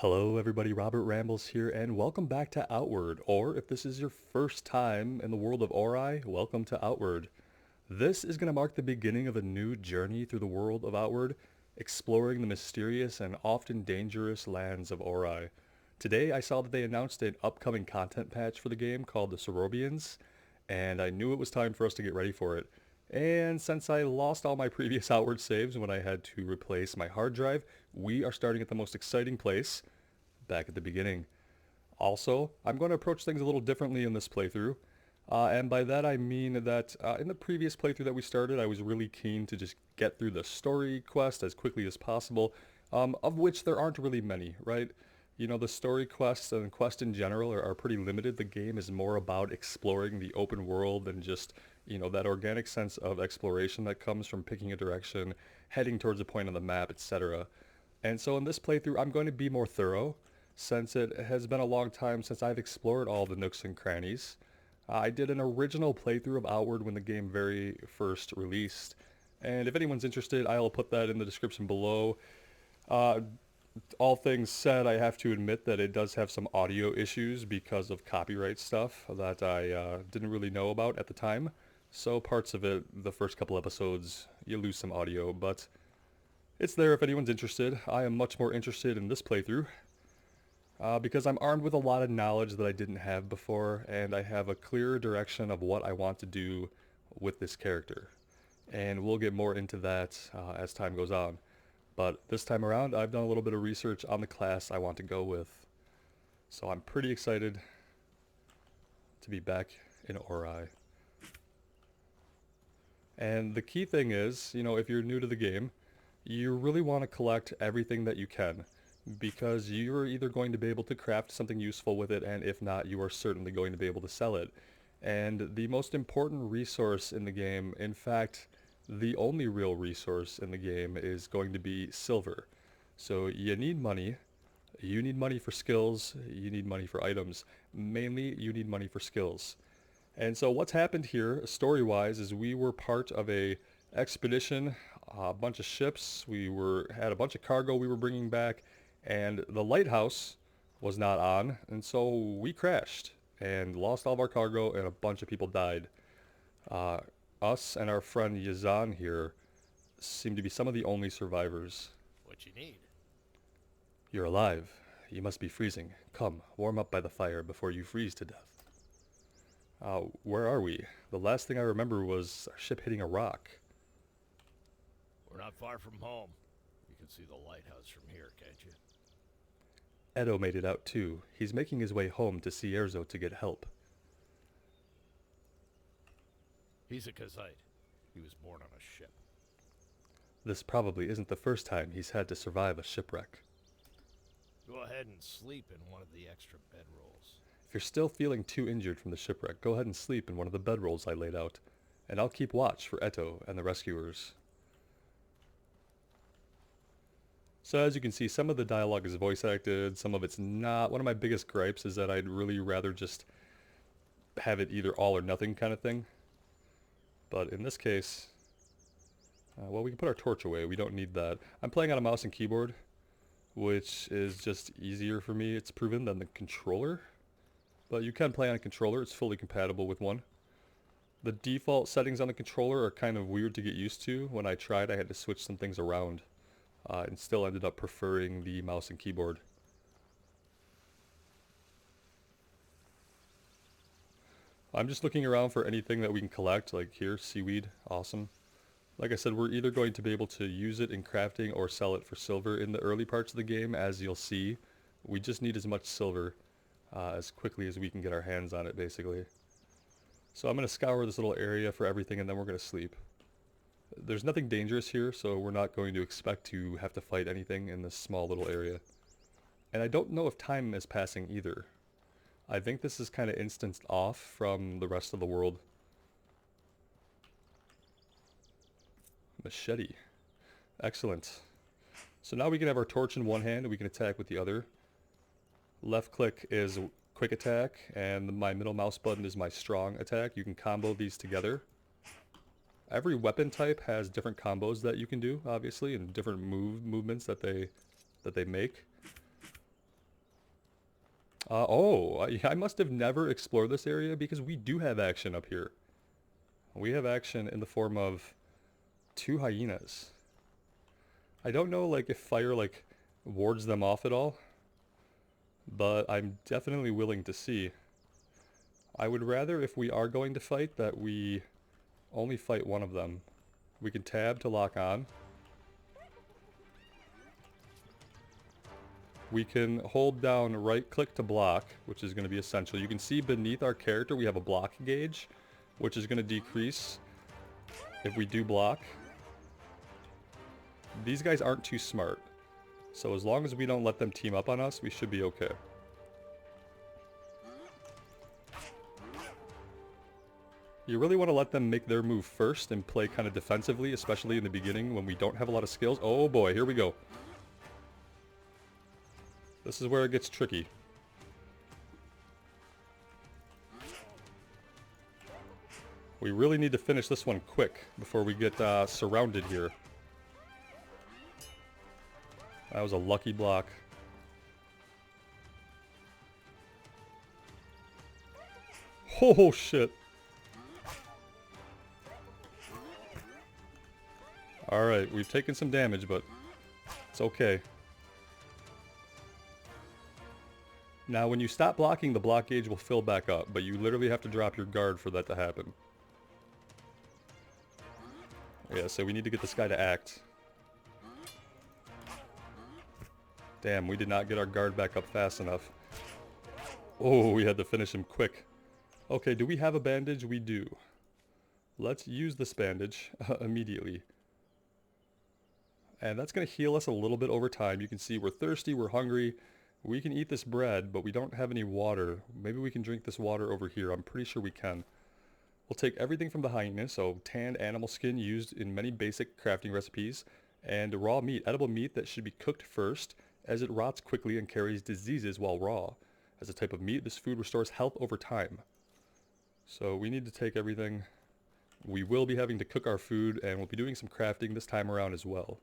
Hello everybody, Robert Rambles here, and welcome back to Outward, or if this is your first time in the world of Aurai, welcome to Outward. This is going to mark the beginning of a new journey through the world of Outward, exploring the mysterious and often dangerous lands of Aurai. Today I saw that they announced an upcoming content patch for the game called the Sorobians, and I knew it was time for us to get ready for it. And since I lost all my previous Outward saves when I had to replace my hard drive, we are starting at the most exciting place, back at the beginning. Also, I'm going to approach things a little differently in this playthrough. And by that I mean that in the previous playthrough that we started, I was really keen to just get through the story quest as quickly as possible, of which there aren't really many, right? You know, the story quests and quests in general are pretty limited. The game is more about exploring the open world and just, that organic sense of exploration that comes from picking a direction, heading towards a point on the map, etc. And so in this playthrough, I'm going to be more thorough since it has been a long time since I've explored all the nooks and crannies. I did an original playthrough of Outward when the game very first released, and if anyone's interested, I'll put that in the description below. Uh, all things said, I have to admit that it does have some audio issues because of copyright stuff that I didn't really know about at the time. So parts of it, the first couple episodes, you lose some audio, but it's there if anyone's interested. I am much more interested in this playthrough because I'm armed with a lot of knowledge that I didn't have before, and I have a clearer direction of what I want to do with this character. And we'll get more into that as time goes on. But this time around, I've done a little bit of research on the class I want to go with. So I'm pretty excited to be back in Aurai. And the key thing is, if you're new to the game, you really want to collect everything that you can, because you're either going to be able to craft something useful with it, and if not, you are certainly going to be able to sell it. And the most important resource in the game, in fact, the only real resource in the game, is going to be silver. So you need money. You need money for skills. You need money for items. Mainly, you need money for skills. And so what's happened here, story-wise, is we were part of a expedition, a bunch of ships. Had a bunch of cargo we were bringing back, and the lighthouse was not on, and so we crashed and lost all of our cargo, and a bunch of people died. Uh, Us and our friend Yazan here seem to be some of the only survivors. What you need? You're alive. You must be freezing. Come, warm up by the fire before you freeze to death. Where are we? The last thing I remember was our ship hitting a rock. We're not far from home. You can see the lighthouse from here, can't you? Edo made it out too. He's making his way home to Cierzo to get help. He's a Kazite. He was born on a ship. This probably isn't the first time he's had to survive a shipwreck. Go ahead and sleep in one of the extra bedrolls. If you're still feeling too injured from the shipwreck, go ahead and sleep in one of the bedrolls I laid out, and I'll keep watch for Eto and the rescuers. So as you can see, some of the dialogue is voice acted, some of it's not. One of my biggest gripes is that I'd really rather just have it either all or nothing kind of thing. But in this case, well, we can put our torch away. We don't need that. I'm playing on a mouse and keyboard, which is just easier for me, it's proven, than the controller. But you can play on a controller. It's fully compatible with one. The default settings on the controller are kind of weird to get used to. When I tried, I had to switch some things around. And still ended up preferring the mouse and keyboard. I'm just looking around for anything that we can collect, like here, seaweed, awesome. Like I said, we're either going to be able to use it in crafting or sell it for silver in the early parts of the game, as you'll see. We just need as much silver as quickly as we can get our hands on it, basically. So I'm going to scour this little area for everything, and then we're going to sleep. There's nothing dangerous here, so we're not going to expect to have to fight anything in this small little area. And I don't know if time is passing either. I think this is kind of instanced off from the rest of the world. Machete. Excellent. So now we can have our torch in one hand and we can attack with the other. Left click is quick attack, and my middle mouse button is my strong attack. You can combo these together. Every weapon type has different combos that you can do, obviously, and different movements that they make. I must have never explored this area because we do have action up here. We have action in the form of 2 hyenas. I don't know like if fire like wards them off at all, but I'm definitely willing to see. I would rather, if we are going to fight, that we only fight one of them. We can tab to lock on. We can hold down right click to block, which is going to be essential. You can see beneath our character we have a block gauge, which is going to decrease if we do block. These guys aren't too smart, so as long as we don't let them team up on us, we should be okay. You really want to let them make their move first and play kind of defensively, especially in the beginning when we don't have a lot of skills. Oh boy, here we go. This is where it gets tricky. We really need to finish this one quick before we get surrounded here. That was a lucky block. Oh shit. Alright, we've taken some damage, but it's okay. Now when you stop blocking, the block gauge will fill back up, but you literally have to drop your guard for that to happen. Yeah, so we need to get this guy to act. Damn, we did not get our guard back up fast enough. Oh, we had to finish him quick. Okay, do we have a bandage? We do. Let's use this bandage immediately. And that's going to heal us a little bit over time. You can see we're thirsty, we're hungry. We can eat this bread, but we don't have any water. Maybe we can drink this water over here. I'm pretty sure we can. We'll take everything from the hyena, so tanned animal skin used in many basic crafting recipes, and raw meat, edible meat that should be cooked first, as it rots quickly and carries diseases while raw. As a type of meat, this food restores health over time. So we need to take everything. We will be having to cook our food, and we'll be doing some crafting this time around as well.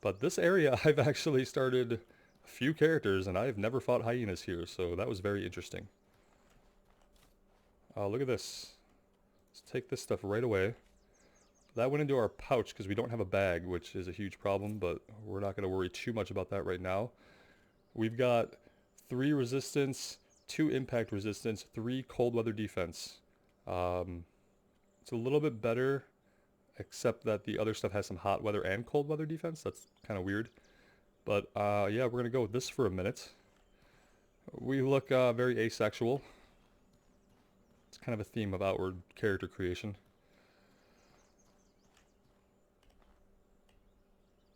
But this area, I've actually started a few characters, and I've never fought hyenas here, so that was very interesting. Look at this. Let's take this stuff right away. That went into our pouch because we don't have a bag, which is a huge problem, but we're not going to worry too much about that right now. We've got 3 resistance, 2 impact resistance, 3 cold weather defense. It's a little bit better, except that the other stuff has some hot weather and cold weather defense. That's kind of weird. But yeah, we're going to go with this for a minute. We look very asexual. It's kind of a theme of outward character creation.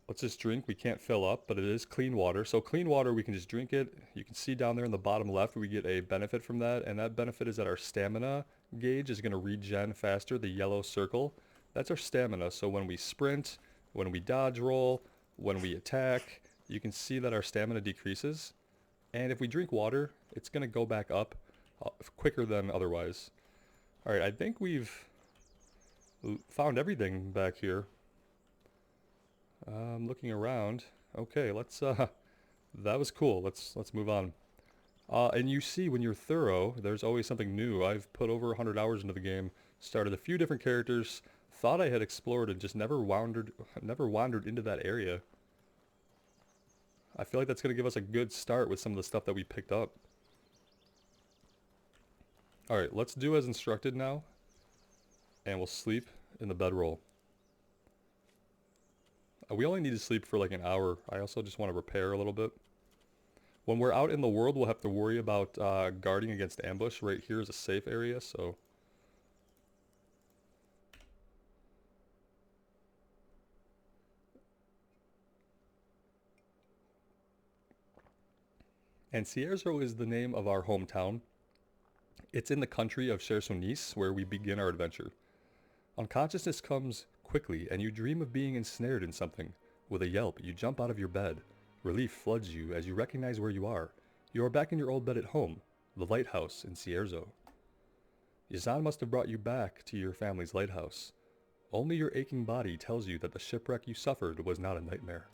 Let's just drink. We can't fill up, but it is clean water. So clean water, we can just drink it. You can see down there in the bottom left, we get a benefit from that. And that benefit is that our stamina gauge is going to regen faster, the yellow circle. That's our stamina. So when we sprint, when we dodge roll, when we attack, you can see that our stamina decreases. And if we drink water, it's going to go back up quicker than otherwise. Alright, I think we've found everything back here. Looking around. Okay, let's that was cool. Let's move on. And you see when you're thorough, there's always something new. I've put over 100 hours into the game, started a few different characters, thought I had explored and just never wandered into that area. I feel like that's going to give us a good start with some of the stuff that we picked up. Alright, let's do as instructed now, and we'll sleep in the bedroll. We only need to sleep for like an hour. I also just want to repair a little bit. When we're out in the world, we'll have to worry about guarding against ambush. Right here is a safe area, so... And Cierzo is the name of our hometown. It's in the country of Chersonese, where we begin our adventure. Unconsciousness comes quickly, and you dream of being ensnared in something. With a yelp, you jump out of your bed. Relief floods you as you recognize where you are. You are back in your old bed at home, the lighthouse in Cierzo. Yazan must have brought you back to your family's lighthouse. Only your aching body tells you that the shipwreck you suffered was not a nightmare.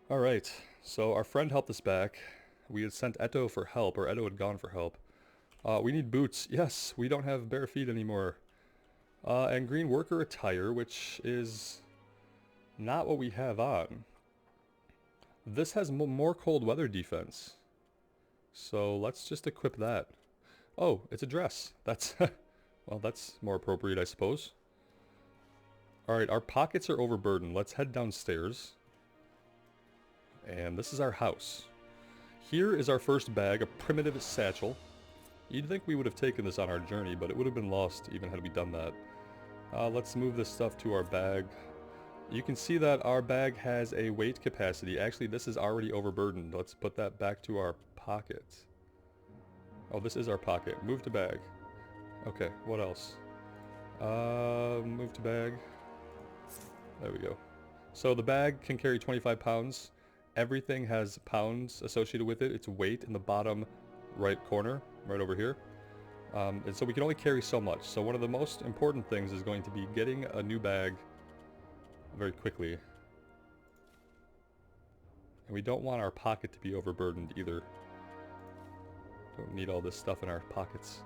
Alright, so our friend helped us back. We had sent Eto for help, or Eto had gone for help. We need boots. Yes, we don't have bare feet anymore. And green worker attire, which is not what we have on. This has more cold weather defense. So let's just equip that. Oh, it's a dress. That's, well, that's more appropriate, I suppose. Alright, our pockets are overburdened. Let's head downstairs. And this is our house. Here is our first bag, a primitive satchel. You'd think we would have taken this on our journey, but it would have been lost even had we done that. Let's move this stuff to our bag. You can see that our bag has a weight capacity. Actually, this is already overburdened. Let's put that back to our pocket. Oh, this is our pocket. Move to bag. Okay, what else? Move to bag. There we go. So the bag can carry 25 pounds. Everything has pounds associated with it. Its weight in the bottom right corner, right over here. And so we can only carry so much. So one of the most important things is going to be getting a new bag very quickly. And we don't want our pocket to be overburdened either. Don't need all this stuff in our pockets.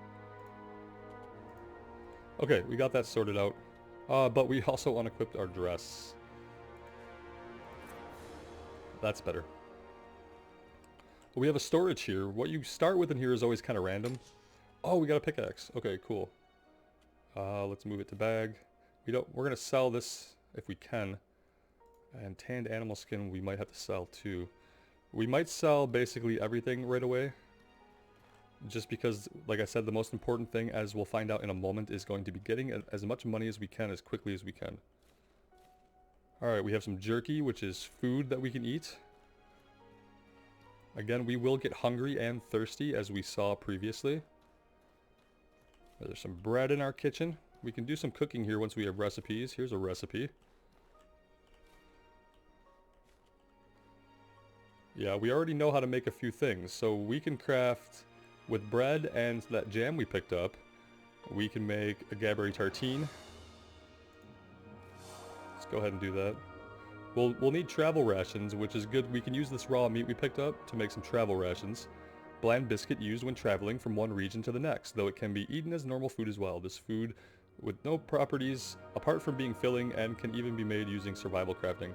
Okay, we got that sorted out. But we also unequipped our dress. That's better. We have a storage here. What you start with in here is always kind of random. Oh, we got a pickaxe. Okay, cool. Let's move it to bag. We're gonna sell this if we can. And tanned animal skin we might have to sell too. We might sell basically everything right away. Just because, like I said, the most important thing, as we'll find out in a moment, is going to be getting as much money as we can as quickly as we can. Alright, we have some jerky, which is food that we can eat. Again, we will get hungry and thirsty, as we saw previously. There's some bread in our kitchen. We can do some cooking here once we have recipes. Here's a recipe. Yeah, we already know how to make a few things, so we can craft, with bread and that jam we picked up, we can make a Gaberry tartine. Let's go ahead and do that. We'll need travel rations, which is good. We can use this raw meat we picked up to make some travel rations. Bland biscuit used when traveling from one region to the next, though it can be eaten as normal food as well. This food with no properties apart from being filling and can even be made using survival crafting.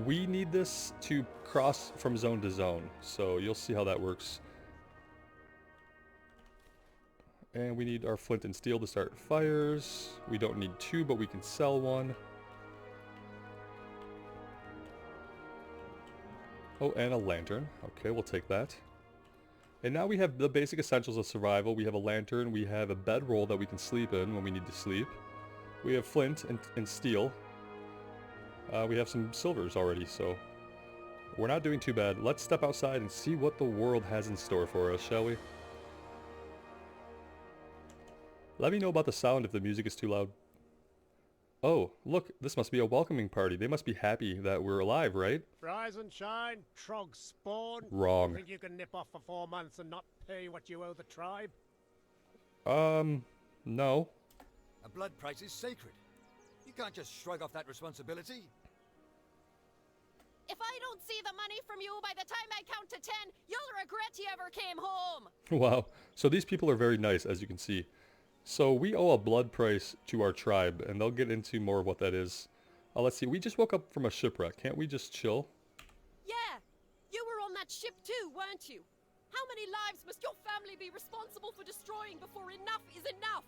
We need this to cross from zone to zone, so you'll see how that works. And we need our flint and steel to start fires. We don't need two, but we can sell one. Oh, and a lantern. Okay, we'll take that. And now we have the basic essentials of survival. We have a lantern, we have a bedroll that we can sleep in when we need to sleep. We have flint and steel. We have some silvers already, so we're not doing too bad. Let's step outside and see what the world has in store for us, shall we? Let me know about the sound if the music is too loud. Oh, look, this must be a welcoming party. They must be happy that we're alive, right? Rise and shine, trog spawn. Wrong. You think you can nip off for 4 months and not pay what you owe the tribe? No. A blood price is sacred. You can't just shrug off that responsibility. If I don't see the money from you by the time I count to 10, you'll regret you ever came home. Wow. So these people are very nice, as you can see. So we owe a blood price to our tribe, and they'll get into more of what that is. Let's see, we just woke up from a shipwreck. Can't we just chill? Yeah, you were on that ship too, weren't you? How many lives must your family be responsible for destroying before enough is enough?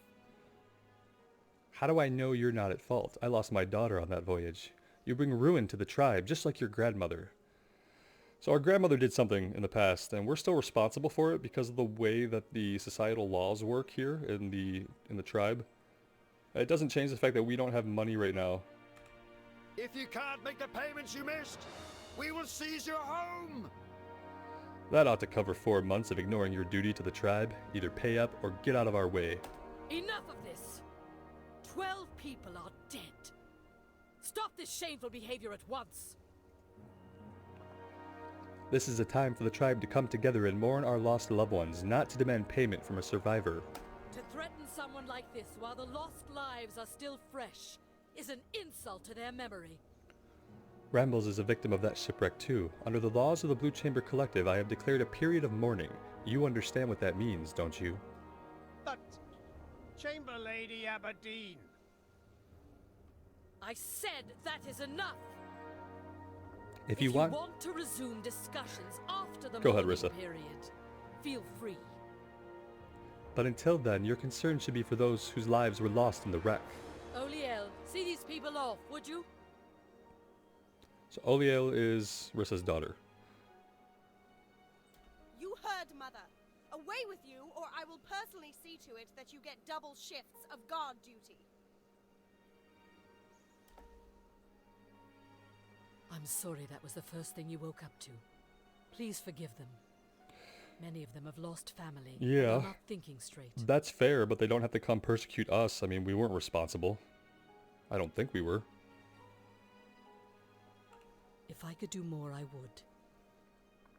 How do I know you're not at fault? I lost my daughter on that voyage. You bring ruin to the tribe, just like your grandmother. So our grandmother did something in the past, and we're still responsible for it because of the way that the societal laws work here in the tribe. It doesn't change the fact that we don't have money right now. If you can't make the payments you missed, we will seize your home! That ought to cover 4 months of ignoring your duty to the tribe. Either pay up or get out of our way. Enough of this! 12 people are dead. Stop this shameful behavior at once. This is a time for the tribe to come together and mourn our lost loved ones, not to demand payment from a survivor. To threaten someone like this while the lost lives are still fresh is an insult to their memory. Rambles is a victim of that shipwreck too. Under the laws of the Blue Chamber Collective, I have declared a period of mourning. You understand what that means, don't you? But Chamber Lady Aberdeen. I said that is enough! If you want... to resume discussions after the Go ahead, mourning Rissa. period, feel free. But until then, your concern should be for those whose lives were lost in the wreck. Oliel, see these people off, would you? So Oliel is Rissa's daughter. You heard, Mother. Away with you, or I will personally see to it that you get double shifts of guard duty. I'm sorry that was the first thing you woke up to. Please forgive them. Many of them have lost family. Yeah. And are not thinking straight. That's fair, but they don't have to come persecute us. I mean, we weren't responsible. I don't think we were. If I could do more, I would.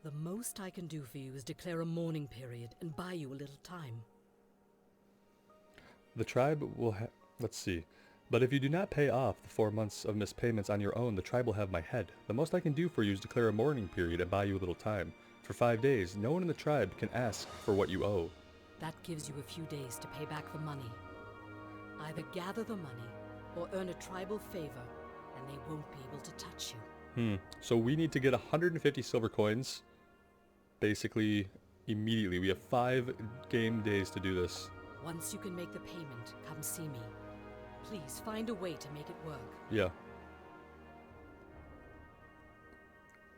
The most I can do for you is declare a mourning period and buy you a little time. The tribe will let's see. But if you do not pay off the 4 months of missed payments on your own, the tribe will have my head. The most I can do for you is declare a mourning period and buy you a little time. For 5 days, no one in the tribe can ask for what you owe. That gives you a few days to pay back the money. Either gather the money or earn a tribal favor, and they won't be able to touch you. So we need to get 150 silver coins, basically immediately. We have 5 game days to do this. Once you can make the payment, come see me. Please find a way to make it work. Yeah.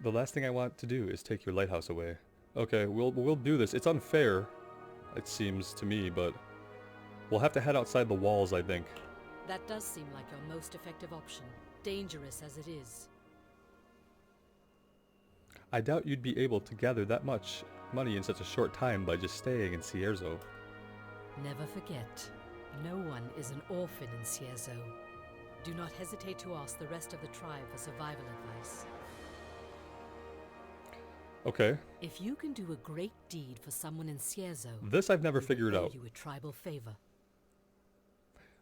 The last thing I want to do is take your lighthouse away. Okay, we'll do this. It's unfair, it seems to me, but we'll have to head outside the walls, I think. That does seem like your most effective option, dangerous as it is. I doubt you'd be able to gather that much money in such a short time by just staying in Cierzo. Never forget, no one is an orphan in Cierzo. Do not hesitate to ask the rest of the tribe for survival advice. Okay. If you can do a great deed for someone in Cierzo, This I've never we will figured owe out, you a tribal favor.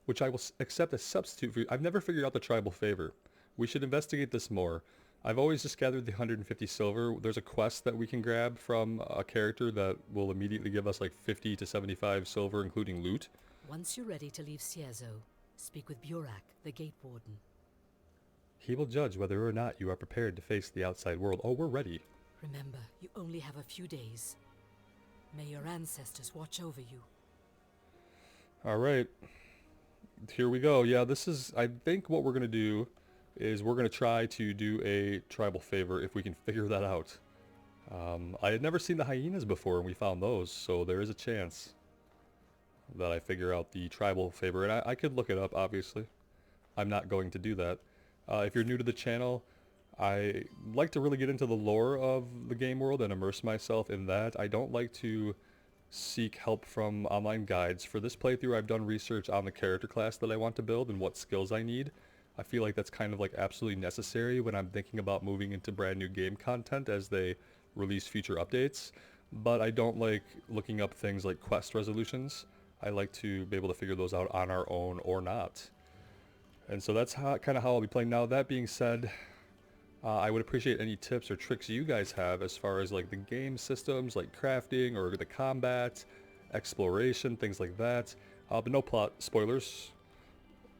which I will accept as substitute for you. I've never figured out the tribal favor. We should investigate this more. I've always just gathered the 150 silver. There's a quest that we can grab from a character that will immediately give us like 50 to 75 silver, including loot. Once you're ready to leave Cierzo, speak with Burak, the gate warden. He will judge whether or not you are prepared to face the outside world. Oh, we're ready. Remember, you only have a few days. May your ancestors watch over you. All right. Here we go. Yeah, this is, I think what we're going to do is we're going to try to do a tribal favor if we can figure that out. I had never seen the hyenas before and we found those, so there is a chance that I figure out the tribal favor. And I could look it up, obviously. I'm not going to do that. If you're new to the channel, I like to really get into the lore of the game world and immerse myself in that. I don't like to seek help from online guides. For this playthrough, I've done research on the character class that I want to build and what skills I need. I feel like that's kind of like absolutely necessary when I'm thinking about moving into brand new game content as they release future updates. But I don't like looking up things like quest resolutions. I like to be able to figure those out on our own or not. And so that's kind of how I'll be playing. Now, that being said, I would appreciate any tips or tricks you guys have as far as like the game systems, like crafting or the combat, exploration, things like that. But no plot spoilers.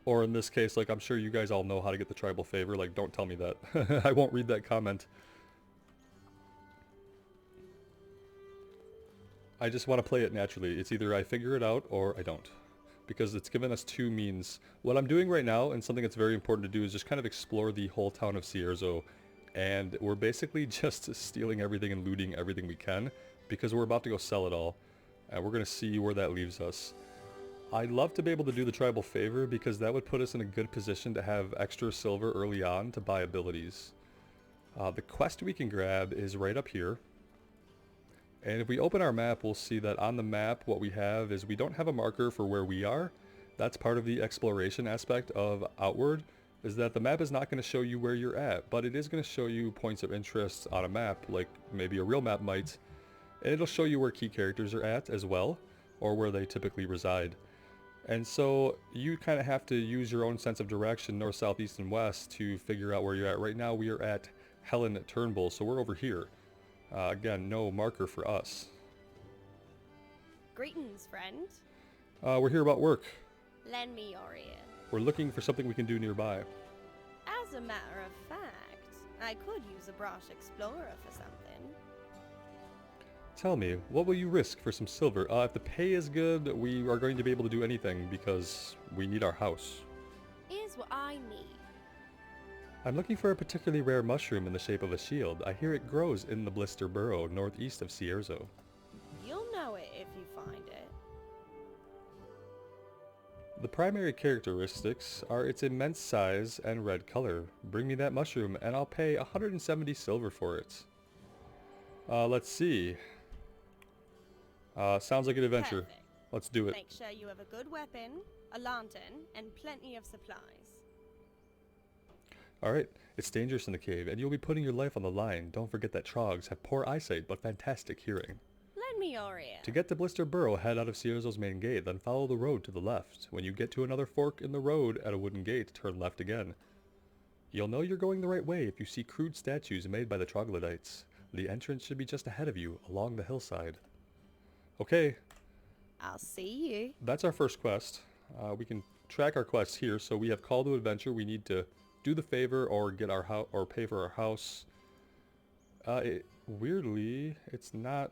Or in this case, like I'm sure you guys all know how to get the tribal favor. Like, don't tell me that. I won't read that comment. I just want to play it naturally. It's either I figure it out or I don't. Because it's given us two means. What I'm doing right now, and something that's very important to do, is just kind of explore the whole town of Cierzo. And we're basically just stealing everything and looting everything we can, because we're about to go sell it all. And we're going to see where that leaves us. I'd love to be able to do the tribal favor, because that would put us in a good position to have extra silver early on to buy abilities. The quest we can grab is right up here. And if we open our map, we'll see that on the map what we have is we don't have a marker for where we are. That's part of the exploration aspect of Outward, is that the map is not going to show you where you're at, but it is going to show you points of interest on a map, like maybe a real map might. And it'll show you where key characters are at as well, or where they typically reside. And so you kind of have to use your own sense of direction, north, south, east, and west, to figure out where you're at. Right now we are at Helen Turnbull, so we're over here. Again, no marker for us. Greetings, friend. We're here about work. Lend me your ear. We're looking for something we can do nearby. As a matter of fact, I could use a brash explorer for something. Tell me, what will you risk for some silver? If the pay is good, we are going to be able to do anything because we need our house. Here's what I need. I'm looking for a particularly rare mushroom in the shape of a shield. I hear it grows in the Blister Burrow, northeast of Cierzo. You'll know it if you find it. The primary characteristics are its immense size and red color. Bring me that mushroom and I'll pay 170 silver for it. Let's see. Sounds like an adventure. Perfect. Let's do it. Make sure you have a good weapon, a lantern, and plenty of supplies. Alright, it's dangerous in the cave, and you'll be putting your life on the line. Don't forget that trogs have poor eyesight, but fantastic hearing. Lend me your ear. To get to Blister Burrow, head out of Cierzo's main gate, then follow the road to the left. When you get to another fork in the road at a wooden gate, turn left again. You'll know you're going the right way if you see crude statues made by the troglodytes. The entrance should be just ahead of you, along the hillside. Okay, I'll see you. that's our first quest. We can track our quests here. So we have call to adventure. We need to do the favor or get our house or pay for our house. Weirdly, it's not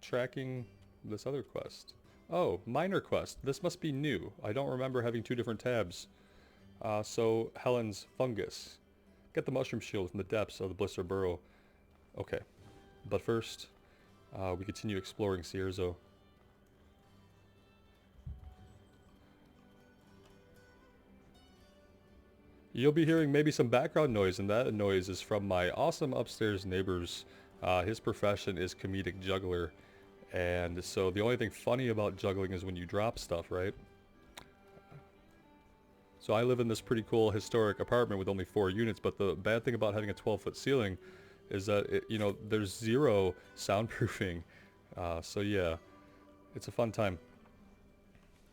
tracking this other quest. Oh, minor quest. This must be new. I don't remember having two different tabs. So Helen's fungus. Get the mushroom shield from the depths of the Blister Burrow. Okay, but first, we continue exploring Cierzo. You'll be hearing maybe some background noise, and that noise is from my awesome upstairs neighbors. His profession is comedic juggler, and so the only thing funny about juggling is when you drop stuff, right? So I live in this pretty cool historic apartment with only 4 units, but the bad thing about having a 12-foot ceiling is that, there's zero soundproofing. So yeah, it's a fun time.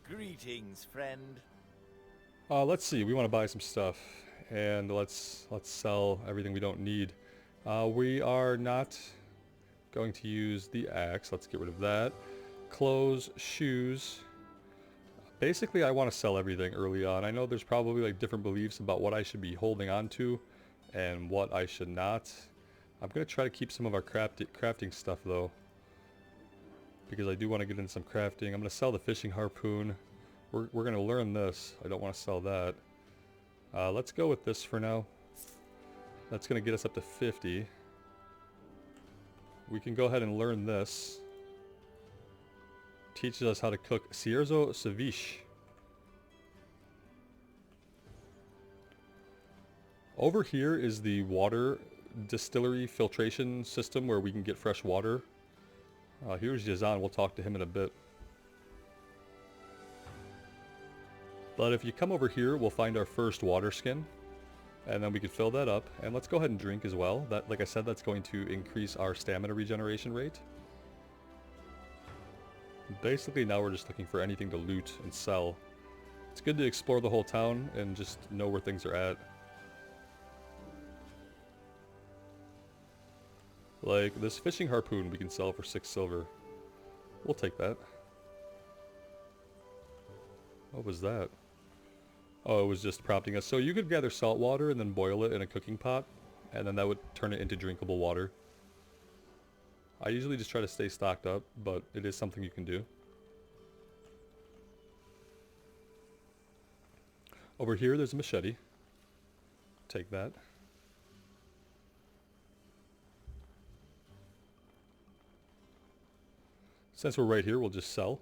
Greetings, friend. Let's see, we want to buy some stuff, and let's sell everything we don't need. We are not going to use the axe. Let's get rid of that. Clothes, shoes. Basically, I want to sell everything early on. I know there's probably like different beliefs about what I should be holding on to and what I should not. I'm going to try to keep some of our crafting stuff though, because I do want to get into some crafting. I'm going to sell the fishing harpoon. We're going to learn this. I don't want to sell that. Let's go with this for now. That's going to get us up to 50. We can go ahead and learn this. Teaches us how to cook Cierzo ceviche. Over here is the water distillery filtration system where we can get fresh water. Here's Yazan. We'll talk to him in a bit. But if you come over here, we'll find our first water skin. And then we can fill that up. And let's go ahead and drink as well. That, like I said, that's going to increase our stamina regeneration rate. Basically, now we're just looking for anything to loot and sell. It's good to explore the whole town and just know where things are at. Like this fishing harpoon we can sell for 6 silver. We'll take that. What was that? Oh, it was just prompting us. So you could gather salt water and then boil it in a cooking pot, and then that would turn it into drinkable water. I usually just try to stay stocked up, but it is something you can do. Over here, there's a machete. Take that. Since we're right here, we'll just sell.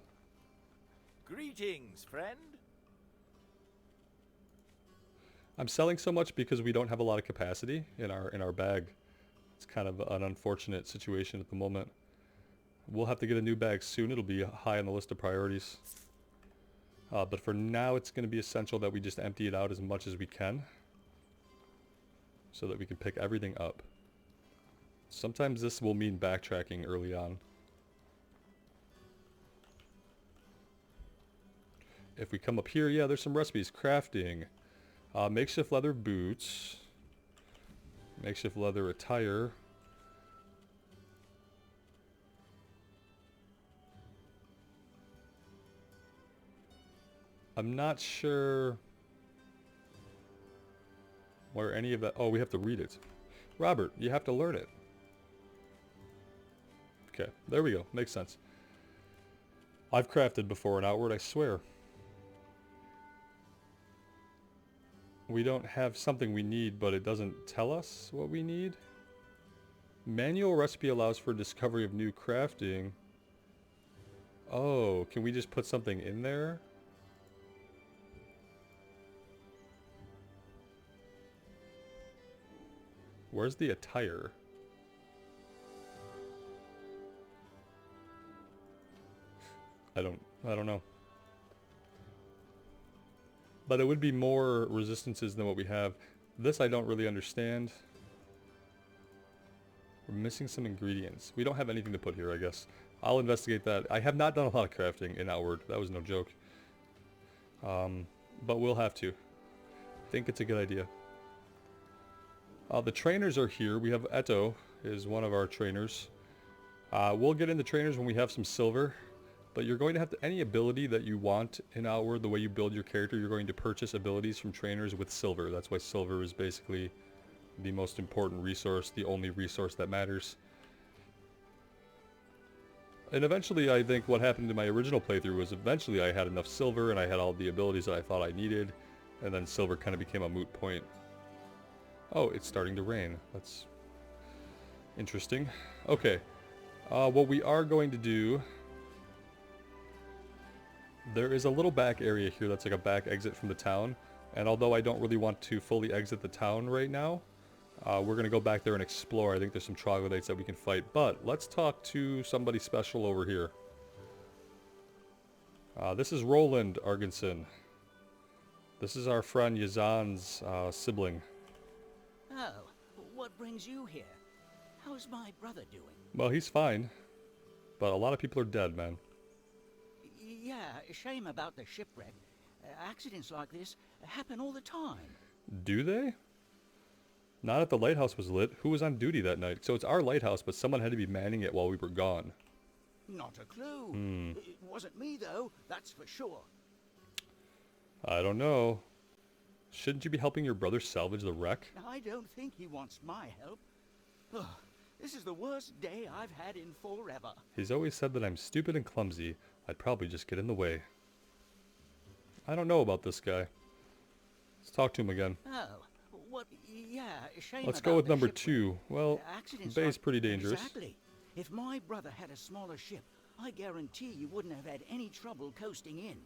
Greetings, friend. I'm selling so much because we don't have a lot of capacity in our bag. It's kind of an unfortunate situation at the moment. We'll have to get a new bag soon. It'll be high on the list of priorities. But for now, it's going to be essential that we just empty it out as much as we can, so that we can pick everything up. Sometimes this will mean backtracking early on. If we come up here, yeah, there's some recipes. Crafting. Makeshift leather boots. Makeshift leather attire. I'm not sure where any of that... Oh, we have to read it. Robert, you have to learn it. Okay, there we go. Makes sense. I've crafted before in Outward, I swear. We don't have something we need, but it doesn't tell us what we need. Manual recipe allows for discovery of new crafting. Oh, can we just put something in there? Where's the attire? I don't know. But it would be more resistances than what we have. This I don't really understand. We're missing some ingredients. We don't have anything to put here, I guess. I'll investigate that. I have not done a lot of crafting in Outward. That was no joke. But we'll have to. I think it's a good idea. The trainers are here. We have Eto is one of our trainers. We'll get into trainers when we have some silver. But you're going to have any ability that you want in Outward, the way you build your character, you're going to purchase abilities from trainers with silver. That's why silver is basically the most important resource, the only resource that matters. And eventually, I think what happened in my original playthrough was eventually I had enough silver and I had all the abilities that I thought I needed. And then silver kind of became a moot point. Oh, it's starting to rain. That's interesting. Okay. What we are going to do... There is a little back area here that's like a back exit from the town. And although I don't really want to fully exit the town right now, we're going to go back there and explore. I think there's some troglodytes that we can fight. But let's talk to somebody special over here. This is Roland Argenson. This is our friend Yazan's sibling. Oh, what brings you here? How's my brother doing? Well, he's fine. But a lot of people are dead, man. Yeah, shame about the shipwreck. Accidents like this happen all the time. Do they? Not if the lighthouse was lit. Who was on duty that night? So it's our lighthouse, but someone had to be manning it while we were gone. Not a clue. It wasn't me, though, that's for sure. I don't know. Shouldn't you be helping your brother salvage the wreck? I don't think he wants my help. Ugh, this is the worst day I've had in forever. He's always said that I'm stupid and clumsy. I'd probably just get in the way. I don't know about this guy. Let's talk to him again. Oh, what? Yeah, shame. Let's about go with the number shipwreck. 2. Well, Accidents Bay's like- pretty dangerous. Exactly. If my brother had a smaller ship, I guarantee you wouldn't have had any trouble coasting in.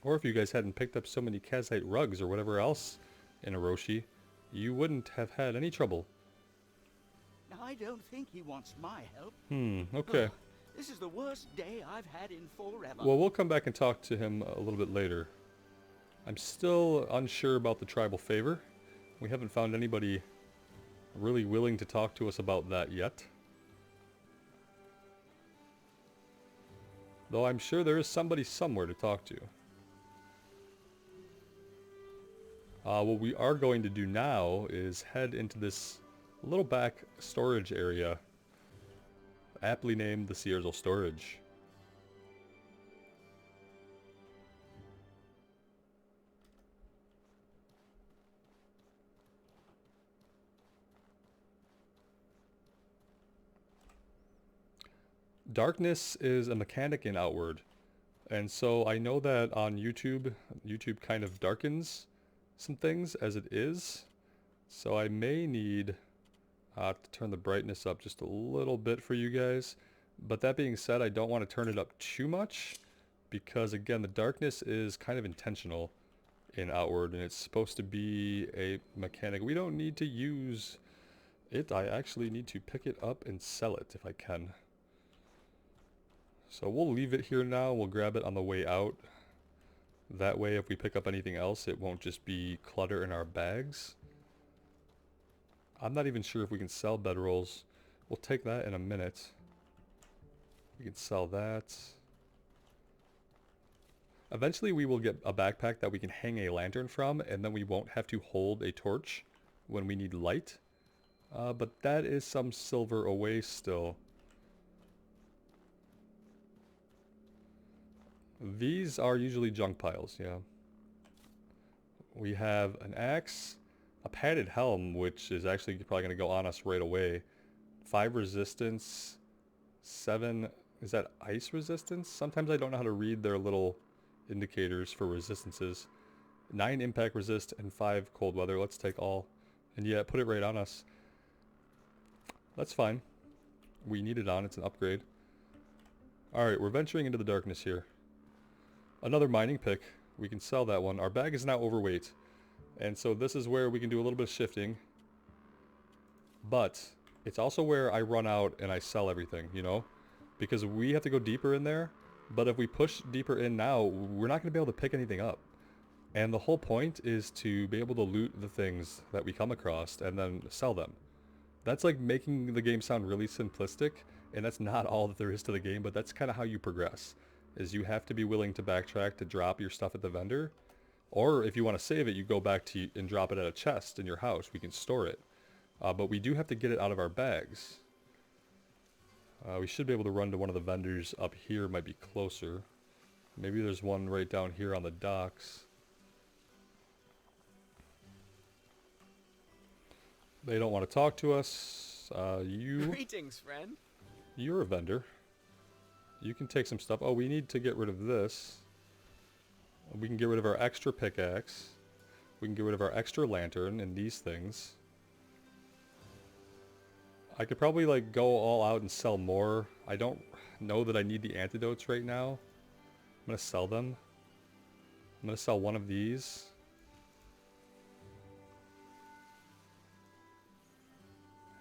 Or if you guys hadn't picked up so many Kazite rugs or whatever else in Orochi, you wouldn't have had any trouble. I don't think he wants my help. Okay. Ugh, this is the worst day I've had in forever. Well, we'll come back and talk to him a little bit later. I'm still unsure about the tribal favor. We haven't found anybody really willing to talk to us about that yet. Though I'm sure there is somebody somewhere to talk to. What we are going to do now is head into this little back storage area, aptly named the Searsel Storage. Darkness is a mechanic in Outward, and so I know that on YouTube kind of darkens some things as it is, so I may need to turn the brightness up just a little bit for you guys. But that being said, I don't want to turn it up too much, because again, the darkness is kind of intentional in Outward, and it's supposed to be a mechanic. We don't need to use it. I actually need to pick it up and sell it if I can. So we'll leave it here now. We'll grab it on the way out. That way, if we pick up anything else, it won't just be clutter in our bags. I'm not even sure if we can sell bedrolls. We'll take that in a minute. We can sell that. Eventually we will get a backpack that we can hang a lantern from, and then we won't have to hold a torch when we need light. But that is some silver away still. These are usually junk piles, yeah. We have an axe, a padded helm, which is actually probably going to go on us right away. 5 resistance, 7, is that ice resistance? Sometimes I don't know how to read their little indicators for resistances. 9 impact resist and 5 cold weather. Let's take all. And yeah, put it right on us. That's fine. We need it on, it's an upgrade. Alright, we're venturing into the darkness here. Another mining pick. We can sell that one. Our bag is now overweight. And so this is where we can do a little bit of shifting. But it's also where I run out and I sell everything, you know? Because we have to go deeper in there. But if we push deeper in now, we're not going to be able to pick anything up. And the whole point is to be able to loot the things that we come across and then sell them. That's like making the game sound really simplistic. And that's not all that there is to the game, but that's kind of how you progress. Is you have to be willing to backtrack to drop your stuff at the vendor. Or if you want to save it, you go back to and drop it at a chest in your house. We can store it. But we do have to get it out of our bags. We should be able to run to one of the vendors up here. Might be closer. Maybe there's one right down here on the docks. They don't want to talk to us. Greetings, friend. You're a vendor. You can take some stuff. Oh, we need to get rid of this. We can get rid of our extra pickaxe. We can get rid of our extra lantern and these things. I could probably like go all out and sell more. I don't know that I need the antidotes right now. I'm going to sell them. I'm going to sell one of these.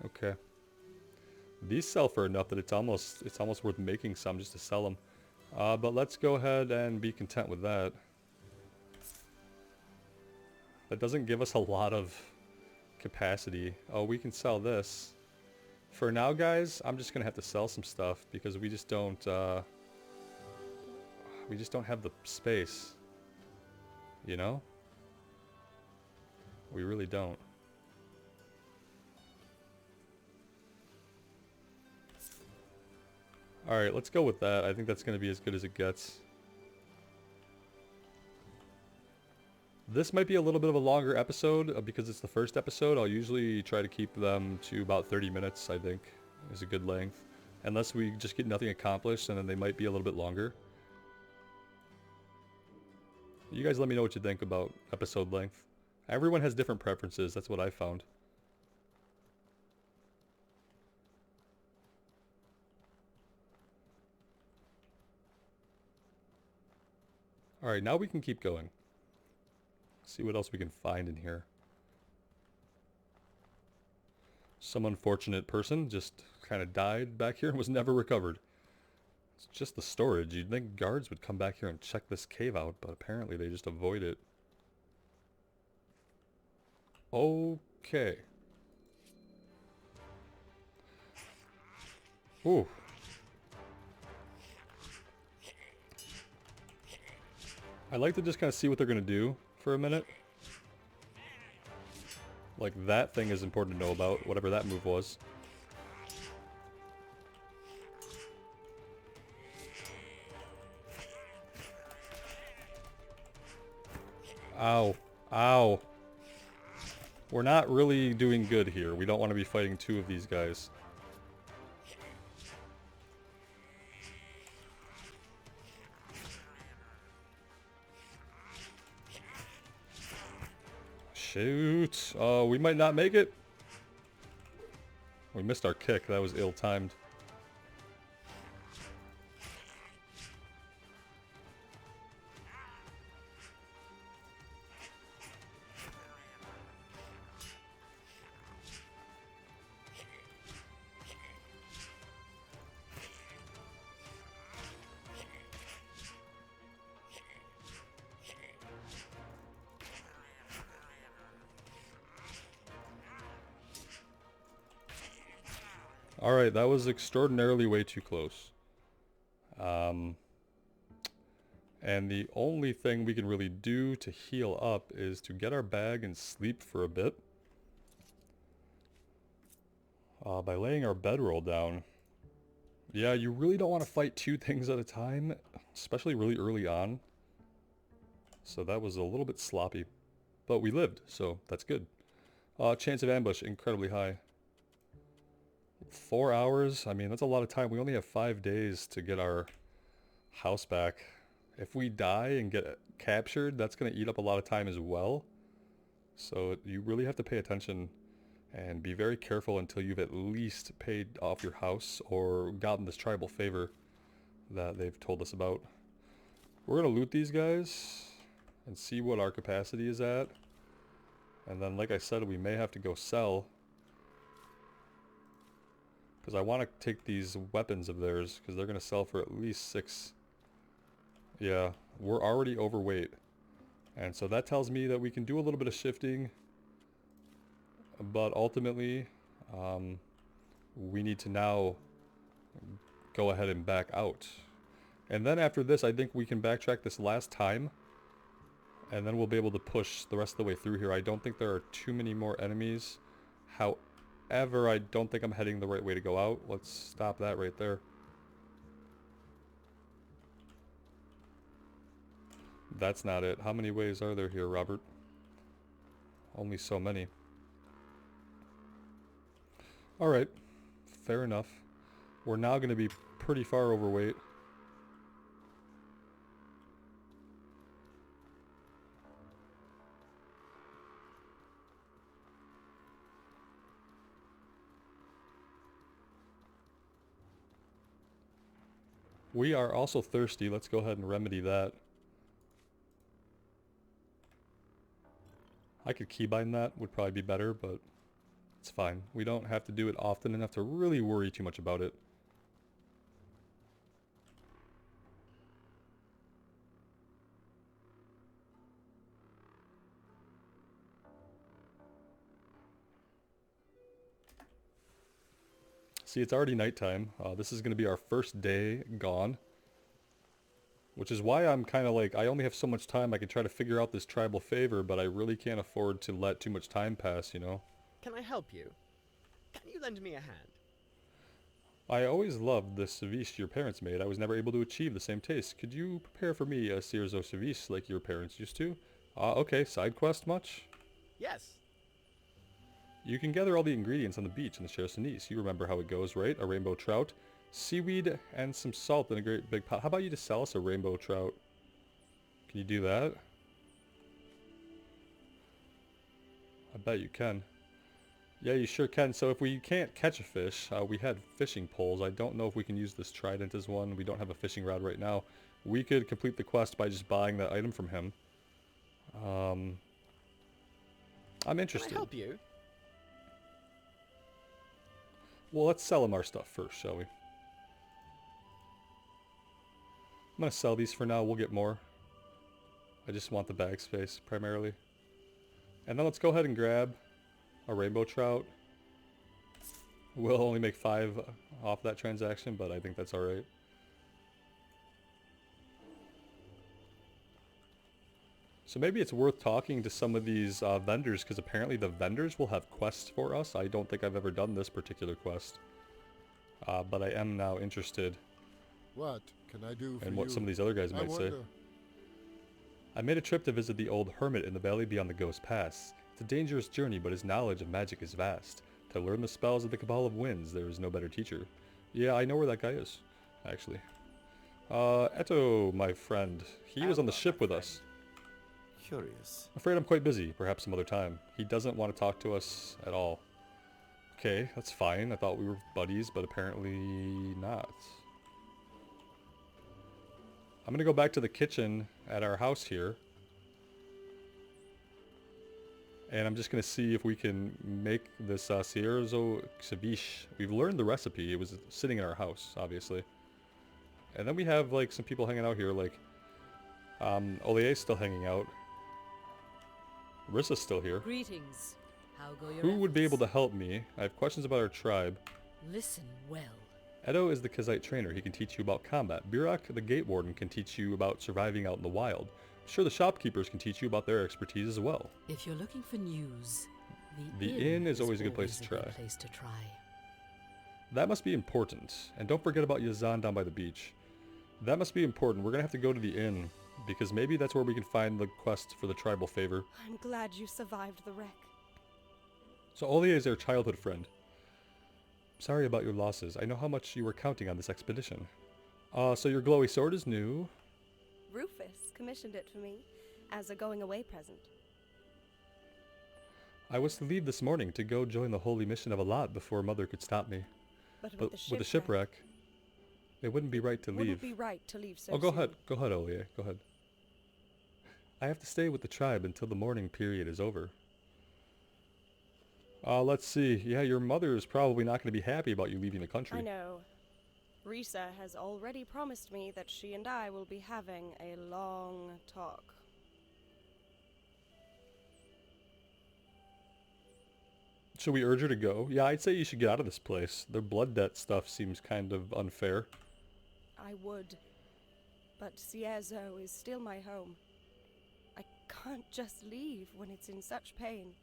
Okay. These sell for enough that it's almost worth making some just to sell them. But let's go ahead and be content with that. That doesn't give us a lot of capacity. Oh, we can sell this. For now, guys, I'm just gonna have to sell some stuff because we just don't have the space. You know? We really don't. Alright, let's go with that. I think that's going to be as good as it gets. This might be a little bit of a longer episode because it's the first episode. I'll usually try to keep them to about 30 minutes, I think, is a good length. Unless we just get nothing accomplished, and then they might be a little bit longer. You guys let me know what you think about episode length. Everyone has different preferences, that's what I found. Alright, now we can keep going. See what else we can find in here. Some unfortunate person just kind of died back here and was never recovered. It's just the storage. You'd think guards would come back here and check this cave out, but apparently they just avoid it. Okay. Ooh. I like to just kind of see what they're going to do for a minute. Like, that thing is important to know about, whatever that move was. Ow. Ow. We're not really doing good here. We don't want to be fighting two of these guys. Shoot. Oh, we might not make it. We missed our kick. That was ill-timed. Alright, that was extraordinarily way too close. And the only thing we can really do to heal up is to get our bag and sleep for a bit. By laying our bedroll down. Yeah, you really don't want to fight two things at a time, especially really early on. So that was a little bit sloppy. But we lived, so that's good. Chance of ambush, incredibly high. 4 hours? I mean, that's a lot of time. We only have 5 days to get our house back. If we die and get captured, that's going to eat up a lot of time as well. So you really have to pay attention and be very careful until you've at least paid off your house or gotten this tribal favor that they've told us about. We're going to loot these guys and see what our capacity is at. And then, like I said, we may have to go sell. Because I want to take these weapons of theirs, because they're going to sell for at least 6. Yeah, we're already overweight. And so that tells me that we can do a little bit of shifting. But ultimately, we need to now go ahead and back out. And then after this, I think we can backtrack this last time. And then we'll be able to push the rest of the way through here. I don't think there are too many more enemies. However, I don't think I'm heading the right way to go out. Let's stop that right there. That's not it. How many ways are there here, Robert? Only so many. Alright. Fair enough. We're now going to be pretty far overweight. We are also thirsty. Let's go ahead and remedy that. I could keybind that, would probably be better, but it's fine. We don't have to do it often enough to really worry too much about it. See, it's already nighttime. This is going to be our first day gone. Which is why I'm kind of like, I only have so much time. I can try to figure out this tribal favor, but I really can't afford to let too much time pass, you know? Can I help you? Can you lend me a hand? I always loved the ceviche your parents made. I was never able to achieve the same taste. Could you prepare for me a sears au ceviche like your parents used to? Okay, side quest much? Yes. You can gather all the ingredients on the beach in the Chersonese. You remember how it goes, right? A rainbow trout, seaweed, and some salt in a great big pot. How about you just sell us a rainbow trout? Can you do that? I bet you can. Yeah, you sure can. So if we can't catch a fish, we had fishing poles. I don't know if we can use this trident as one. We don't have a fishing rod right now. We could complete the quest by just buying that item from him. I'm interested. Can I help you? Well, let's sell him our stuff first, shall we? I'm going to sell these for now. We'll get more. I just want the bag space, primarily. And then let's go ahead and grab a rainbow trout. We'll only make 5 off that transaction, but I think that's alright. So maybe it's worth talking to some of these vendors, because apparently the vendors will have quests for us. I don't think I've ever done this particular quest. But I am now interested. What can I do for and what you? some of these other guys might say. I made a trip to visit the old hermit in the valley beyond the Ghost Pass. It's a dangerous journey, but his knowledge of magic is vast. To learn the spells of the Cabal of Winds, there is no better teacher. Yeah, I know where that guy is, actually. Eto, my friend. He was on the ship with us. Curious. Afraid I'm quite busy. Perhaps some other time. He doesn't want to talk to us at all. Okay, that's fine. I thought we were buddies, but apparently not. I'm gonna go back to the kitchen at our house here. And I'm just gonna see if we can make this sears au ceviche. We've learned the recipe. It was sitting in our house, obviously. And then we have like some people hanging out here, like Olier's still hanging out. Rissa's still here. Greetings. How go your Who would be able efforts? to help me? I have questions about our tribe. Listen well. Edo is the Kazite trainer. He can teach you about combat. Burak, the gate warden, can teach you about surviving out in the wild. I'm sure the shopkeepers can teach you about their expertise as well. If you're looking for news, The inn is always a good place to try. That must be important. And don't forget about Yazan down by the beach. That must be important. We're going to have to go to the inn, because maybe that's where we can find the quest for the tribal favor. I'm glad you survived the wreck. So Olia is our childhood friend. Sorry about your losses. I know how much you were counting on this expedition. So your glowy sword is new. Rufus commissioned it for me as a going-away present. I was to leave this morning to go join the holy mission of Alat before Mother could stop me. But with the shipwreck, it wouldn't be right to leave. Wouldn't be right to leave so Oh, go soon. ahead. Go ahead, Olia. Go ahead. I have to stay with the tribe until the mourning period is over. Let's see. Yeah, your mother is probably not going to be happy about you leaving the country. I know. Risa has already promised me that she and I will be having a long talk. Should we urge her to go? Yeah, I'd say you should get out of this place. Their blood debt stuff seems kind of unfair. I would. But Cierzo is still my home. I can't just leave when it's in such pain.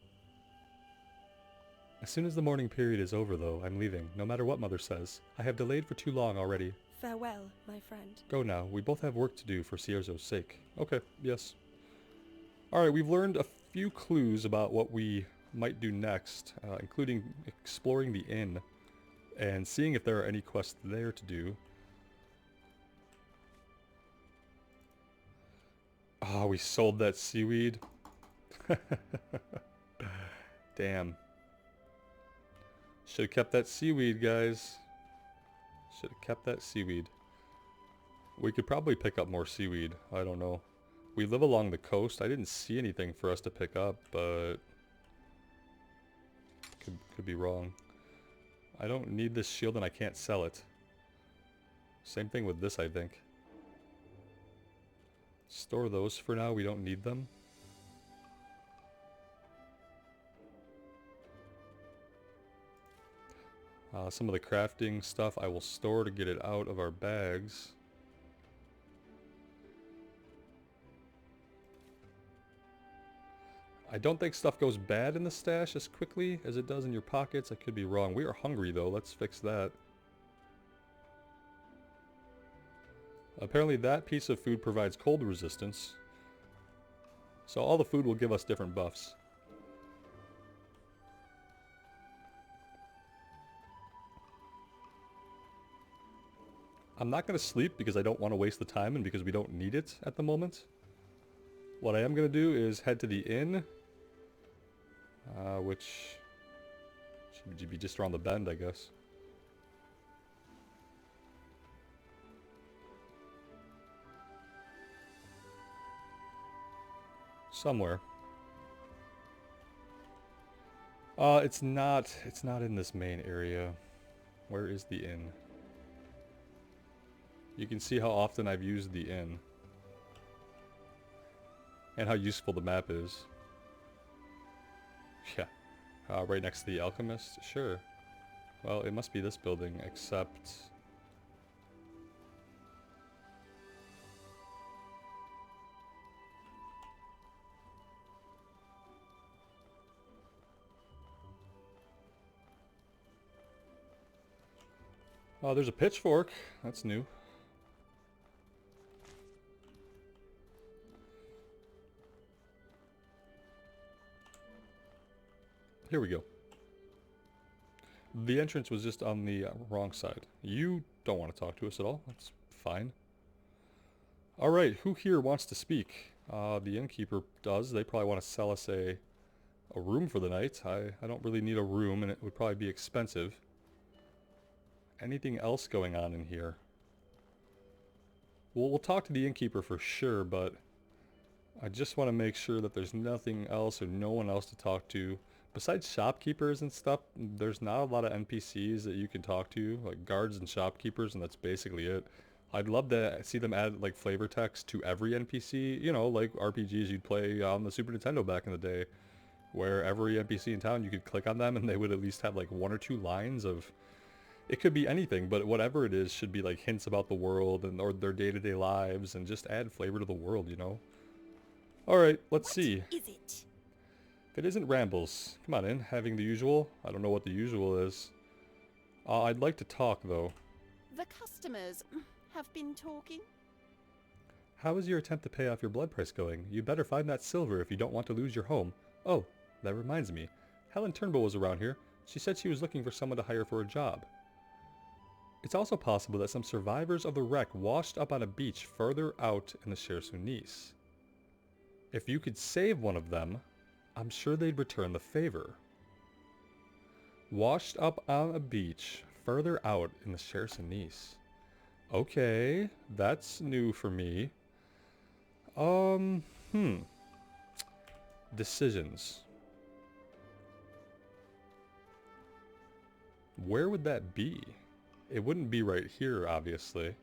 As soon as the mourning period is over, though, I'm leaving, no matter what Mother says. I have delayed for too long already. Farewell, my friend. Go now. We both have work to do for Cierzo's sake. Okay, yes. Alright, we've learned a few clues about what we might do next, including exploring the inn and seeing if there are any quests there to do. Ah, we sold that seaweed. Damn. Should have kept that seaweed, guys. Should have kept that seaweed. We could probably pick up more seaweed. I don't know. We live along the coast. I didn't see anything for us to pick up, but could be wrong. I don't need this shield and I can't sell it. Same thing with this, I think. Store those for now. We don't need them. Some of the crafting stuff I will store to get it out of our bags. I don't think stuff goes bad in the stash as quickly as it does in your pockets. I could be wrong. We are hungry though. Let's fix that. Apparently that piece of food provides cold resistance. So all the food will give us different buffs. I'm not going to sleep because I don't want to waste the time and because we don't need it at the moment. What I am going to do is head to the inn, which should be just around the bend, I guess. Somewhere. It's not in this main area. Where is the inn? You can see how often I've used the inn. And how useful the map is. Yeah. Right next to the alchemist? Sure. Well, it must be this building, except... Oh, there's a pitchfork. That's new. Here we go. The entrance was just on the wrong side. You don't want to talk to us at all. That's fine. Alright, who here wants to speak? The innkeeper does. They probably want to sell us a room for the night. I don't really need a room, and it would probably be expensive. Anything else going on in here? Well, we'll talk to the innkeeper for sure, but I just want to make sure that there's nothing else or no one else to talk to. Besides shopkeepers and stuff, there's not a lot of NPCs that you can talk to, like guards and shopkeepers, and that's basically it. I'd love to see them add like flavor text to every NPC, you know, like RPGs you'd play on the Super Nintendo back in the day, where every NPC in town you could click on them and they would at least have like one or two lines of It could be anything, but whatever it is should be like hints about the world and or their day-to-day lives and just add flavor to the world, you know? Alright, let's see. What is it? If it isn't rambles, come on in, having the usual. I don't know what the usual is. I'd like to talk, though. The customers have been talking. How is your attempt to pay off your blood price going? You better find that silver if you don't want to lose your home. Oh, that reminds me. Helen Turnbull was around here. She said she was looking for someone to hire for a job. It's also possible that some survivors of the wreck washed up on a beach further out in the Cher-Sounis. If you could save one of them, I'm sure they'd return the favor. Washed up on a beach further out in the Cher-Sounis. Okay, that's new for me. Decisions. Where would that be? It wouldn't be right here, obviously.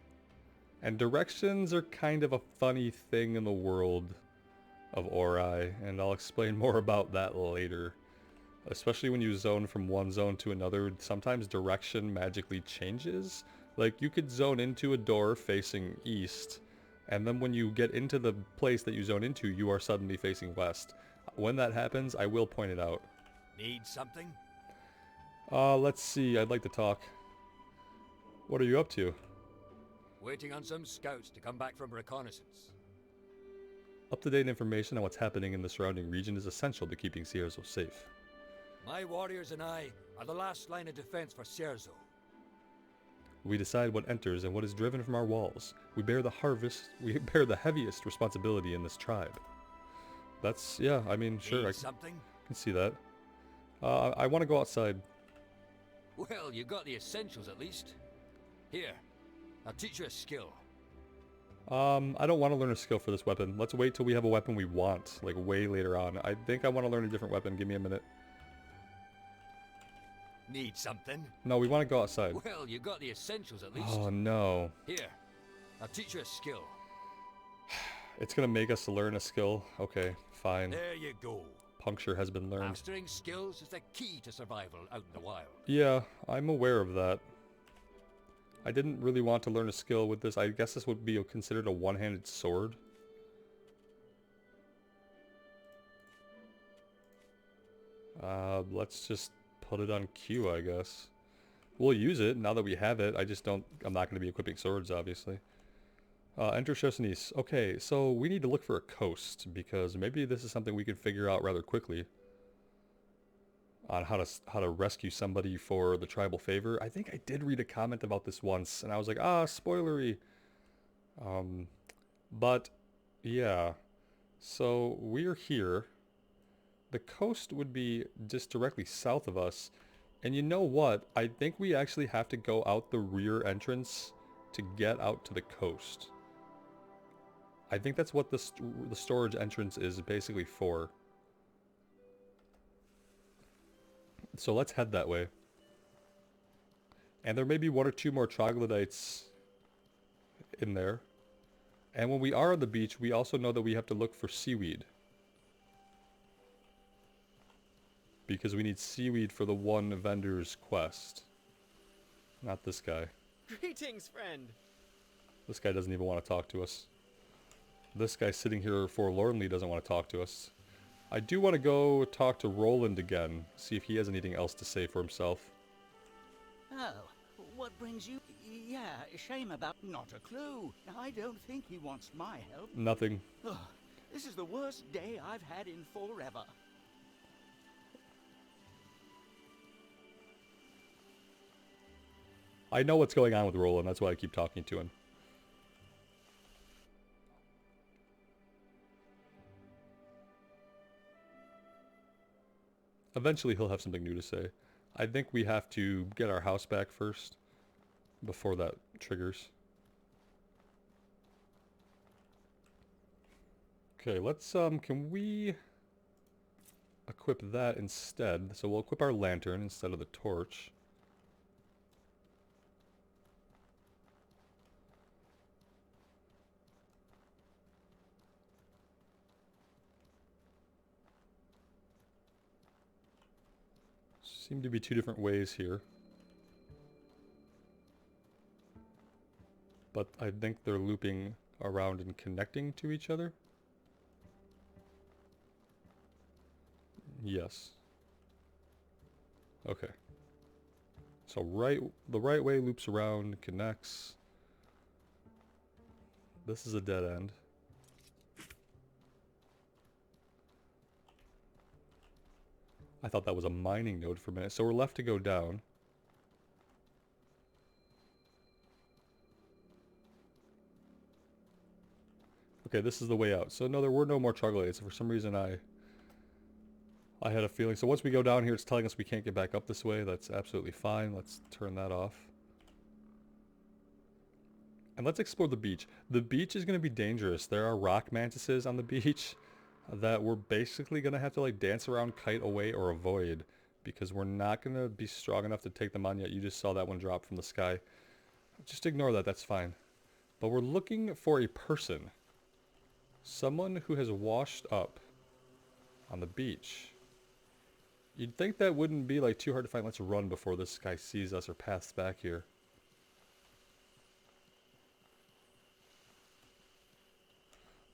And directions are kind of a funny thing in the world of Aurai, and I'll explain more about that later. Especially when you zone from one zone to another, sometimes direction magically changes. Like, you could zone into a door facing east, and then when you get into the place that you zone into, you are suddenly facing west. When that happens, I will point it out. Need something? Let's see, I'd like to talk. What are you up to? Waiting on some scouts to come back from reconnaissance. Up-to-date information on what's happening in the surrounding region is essential to keeping Cierzo safe. My warriors and I are the last line of defense for Cierzo. We decide what enters and what is driven from our walls. We bear the heaviest responsibility in this tribe. That's, yeah, I mean, sure, I Something? can see that. I want to go outside. Well, you got the essentials at least. Here, I'll teach you a skill. I don't want to learn a skill for this weapon. Let's wait till we have a weapon we want, like way later on. I think I want to learn a different weapon. Give me a minute. Need something? No, we want to go outside. Well, you got the essentials at least. Oh, no. Here, I'll teach you a skill. It's going to make us learn a skill. Okay, fine. There you go. Puncture has been learned. Mastering skills is the key to survival out in the wild. Yeah, I'm aware of that. I didn't really want to learn a skill with this. I guess this would be considered a one-handed sword. Let's just put it on Q, I guess. We'll use it now that we have it. I'm not going to be equipping swords, obviously. Enter Cher-Sounis. Okay, so we need to look for a coast, because maybe this is something we can figure out rather quickly. On how to rescue somebody for the tribal favor. I think I did read a comment about this once, and I was like, spoilery. But, yeah. So, we're here. The coast would be just directly south of us. And you know what? I think we actually have to go out the rear entrance to get out to the coast. I think that's what the storage entrance is basically for. So let's head that way. And there may be one or two more troglodytes in there. And when we are on the beach, we also know that we have to look for seaweed. Because we need seaweed for the one vendor's quest. Not this guy. Greetings, friend. This guy doesn't even want to talk to us. This guy sitting here forlornly doesn't want to talk to us. I do want to go talk to Roland again, see if he has anything else to say for himself. Oh, what brings you? Yeah, shame about not a clue. I don't think he wants my help. Nothing. Ugh, this is the worst day I've had in forever. I know what's going on with Roland, that's why I keep talking to him. Eventually he'll have something new to say. I think we have to get our house back first, before that triggers. Okay, let's, can we equip that instead? So we'll equip our lantern instead of the torch. Seem to be two different ways here. but I think they're looping around and connecting to each other. Yes. Okay. So the right way loops around, connects. This is a dead end. I thought that was a mining node for a minute. So we're left to go down. Okay, this is the way out. So no, there were no more troglodytes. For some reason I had a feeling. So once we go down here, it's telling us we can't get back up this way. That's absolutely fine. Let's turn that off. And let's explore the beach. The beach is going to be dangerous. There are rock mantises on the beach that we're basically going to have to like dance around, kite away, or avoid. Because we're not going to be strong enough to take them on yet. You just saw that one drop from the sky. Just ignore that. That's fine. But we're looking for a person. Someone who has washed up on the beach. You'd think that wouldn't be like too hard to find. Let's run before this guy sees us or passes back here.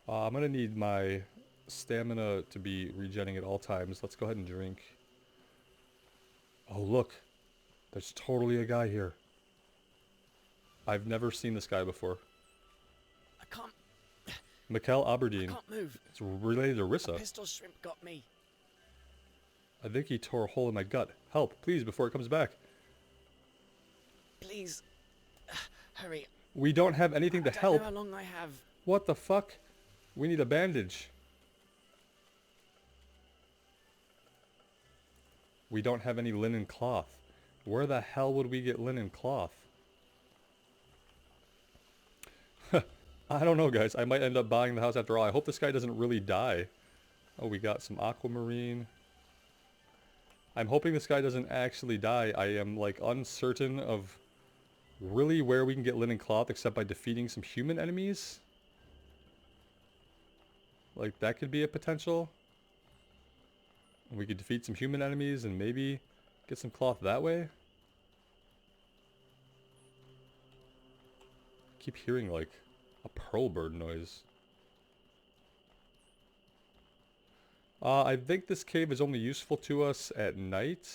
I'm going to need my stamina to be regenning at all times. Let's go ahead and drink. Oh, look. There's totally a guy here. I've never seen this guy before. I can't... Mikkel Aberdeen. I can't move. It's related to Rissa. A pistol shrimp got me. I think he tore a hole in my gut. Help, please, before it comes back. Please. Hurry. We don't have anything to I don't help. know how long I have. What the fuck? We need a bandage. We don't have any linen cloth. Where the hell would we get linen cloth? I don't know, guys. I might end up buying the house after all. I hope this guy doesn't really die. Oh, we got some aquamarine. I'm hoping this guy doesn't actually die. I am, like, uncertain of really where we can get linen cloth except by defeating some human enemies. Like, that could be a potential. We could defeat some human enemies and maybe get some cloth that way. I keep hearing, like, a pearl bird noise. I think this cave is only useful to us at night.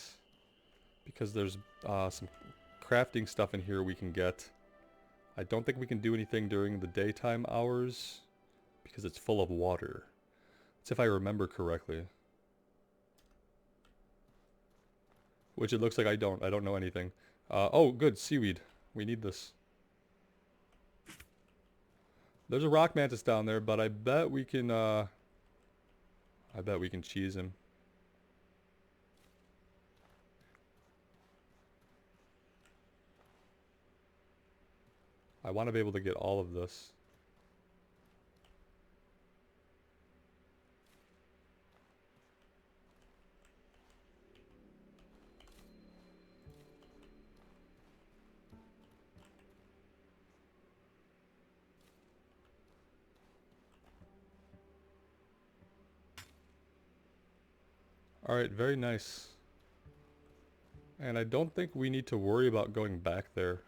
Because there's some crafting stuff in here we can get. I don't think we can do anything during the daytime hours. Because it's full of water. That's if I remember correctly. Which it looks like I don't. I don't know anything. Oh, good. Seaweed. We need this. There's a rock mantis down there, but I bet we can, cheese him. I want to be able to get all of this. Alright, very nice. And I don't think we need to worry about going back there.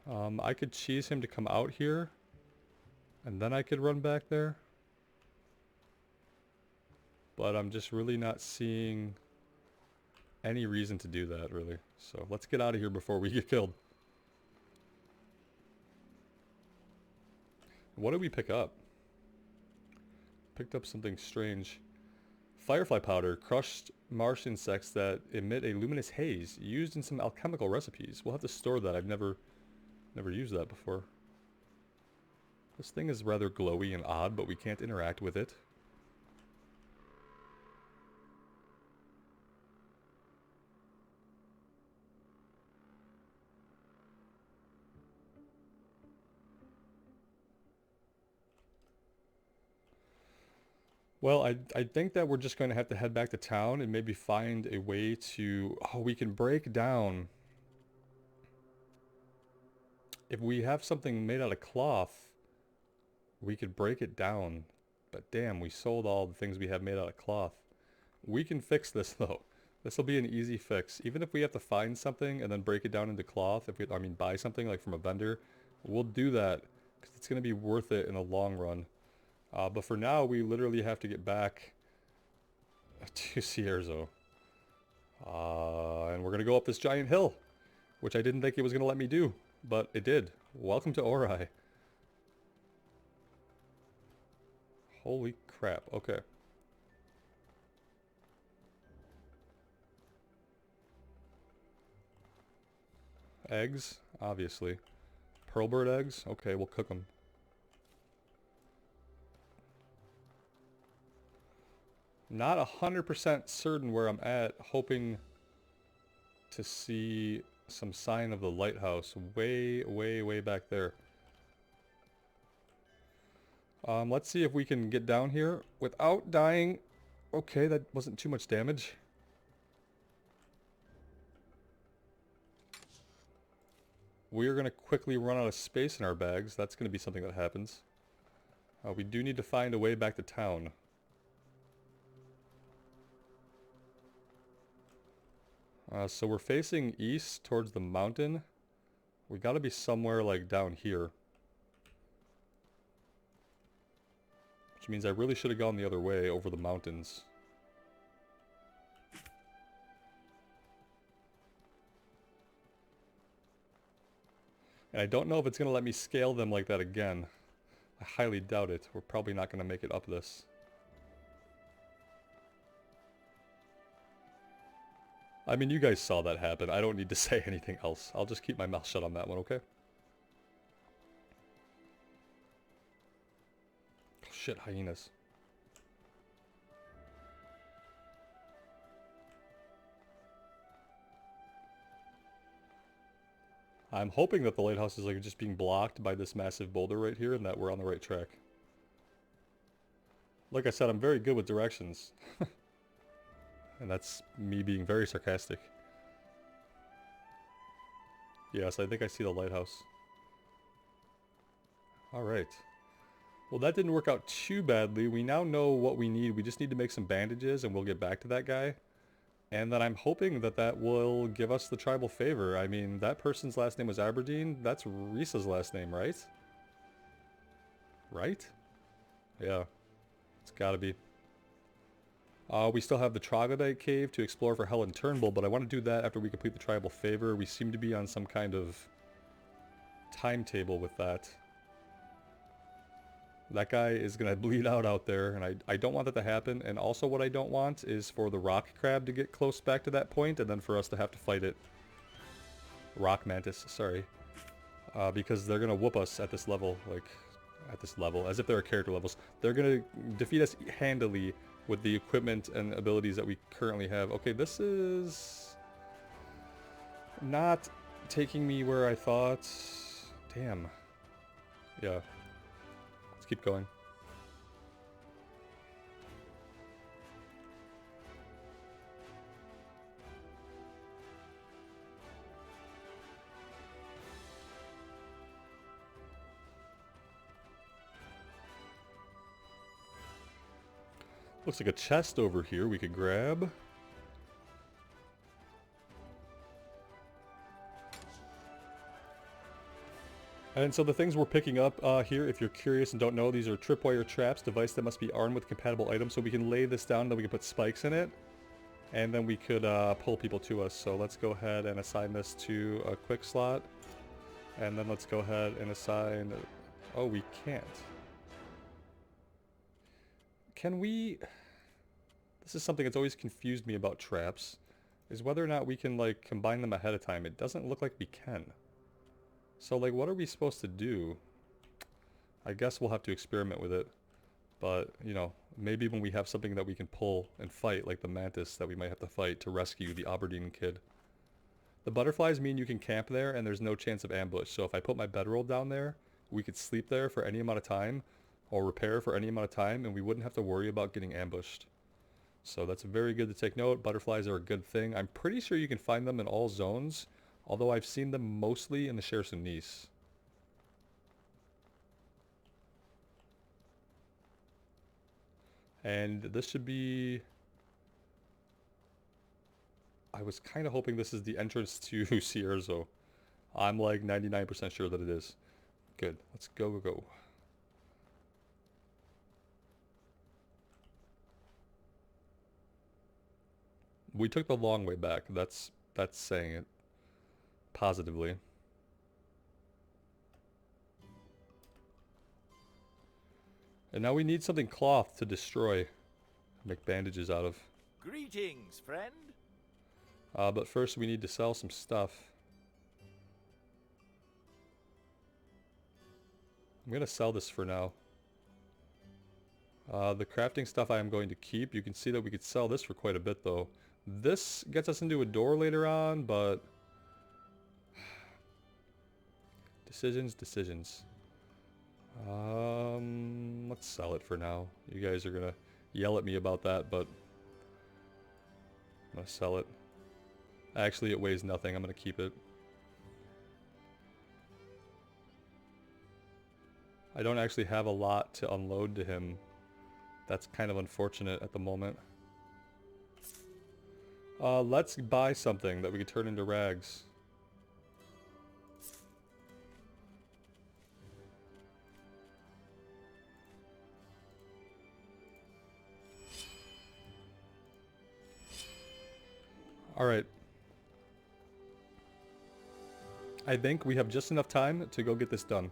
I could cheese him to come out here. And then I could run back there. But I'm just really not seeing any reason to do that, really. So let's get out of here before we get killed. What did we pick up? Picked up something strange. Firefly powder, crushed marsh insects that emit a luminous haze, used in some alchemical recipes. We'll have to store that. I've never used that before. This thing is rather glowy and odd, but we can't interact with it. Well, I think that we're just going to have to head back to town and maybe find a way to... Oh, we can break down... If we have something made out of cloth, we could break it down. But damn, we sold all the things we have made out of cloth. We can fix this, though. This will be an easy fix. Even if we have to find something and then break it down into cloth, if we, I mean, buy something like from a vendor We'll do that, because it's going to be worth it in the long run. But for now, we literally have to get back to Cierzo. And we're going to go up this giant hill, which I didn't think it was going to let me do, but it did. Welcome to Aurai. Holy crap, okay. Eggs, obviously. Pearlbird eggs? Okay, we'll cook them. Not 100% certain where I'm at, hoping to see some sign of the lighthouse way, way, way back there. Let's see if we can get down here without dying. Okay, that wasn't too much damage. We are going to quickly run out of space in our bags. That's going to be something that happens. We do need to find a way back to town. So we're facing east towards the mountain. We got to be somewhere like down here. Which means I really should have gone the other way over the mountains. And I don't know if it's going to let me scale them like that again. I highly doubt it. We're probably not going to make it up this. I mean, you guys saw that happen. I don't need to say anything else. I'll just keep my mouth shut on that one, okay? Oh, shit, hyenas. I'm hoping that the lighthouse is like just being blocked by this massive boulder right here and that we're on the right track. Like I said, I'm very good with directions. And that's me being very sarcastic. Yes, I think I see the lighthouse. Alright. Well, that didn't work out too badly. We now know what we need. We just need to make some bandages and we'll get back to that guy. And then I'm hoping that that will give us the tribal favor. I mean, that person's last name was Aberdeen. That's Risa's last name, right? Right? Yeah. It's gotta be. We still have the Troglodyte Cave to explore for Helen Turnbull, but I want to do that after we complete the tribal favor. We seem to be on some kind of timetable with that. That guy is going to bleed out there, and I don't want that to happen. And also what I don't want is for the rock crab to get close back to that point, and then for us to have to fight it. Rock mantis, sorry. Because they're going to whoop us at this level, as if there are character levels. They're going to defeat us handily with the equipment and abilities that we currently have. Okay, this is not taking me where I thought. Damn. Yeah. Let's keep going. Looks like a chest over here we could grab. And so the things we're picking up here, if you're curious and don't know, these are tripwire traps, device that must be armed with compatible items. So we can lay this down, then we can put spikes in it. And then we could pull people to us. So let's go ahead and assign this to a quick slot. And then let's go ahead and assign... Oh, we can't. Can we... This is something that's always confused me about traps, is whether or not we can, like, combine them ahead of time. It doesn't look like we can. So, like, what are we supposed to do? I guess we'll have to experiment with it. But, you know, maybe when we have something that we can pull and fight, like the mantis that we might have to fight to rescue the Aberdeen kid. The butterflies mean you can camp there and there's no chance of ambush. So if I put my bedroll down there, we could sleep there for any amount of time, or repair for any amount of time, and we wouldn't have to worry about getting ambushed. So that's very good to take note. Butterflies are a good thing. I'm pretty sure you can find them in all zones, although I've seen them mostly in the Chersonis. And this should be... I was kind of hoping this is the entrance to Cierzo. I'm like 99% sure that it is. Good. Let's go, go, go. We took the long way back. That's saying it positively. And now we need something cloth to destroy. Make bandages out of. Greetings, friend. But first we need to sell some stuff. I'm going to sell this for now. The crafting stuff I am going to keep. You can see that we could sell this for quite a bit though. This gets us into a door later on, but... Decisions. Let's sell it for now. You guys are going to yell at me about that, but... I'm going to sell it. Actually, it weighs nothing. I'm going to keep it. I don't actually have a lot to unload to him. That's kind of unfortunate at the moment. Let's buy something that we could turn into rags. Alright. I think we have just enough time to go get this done.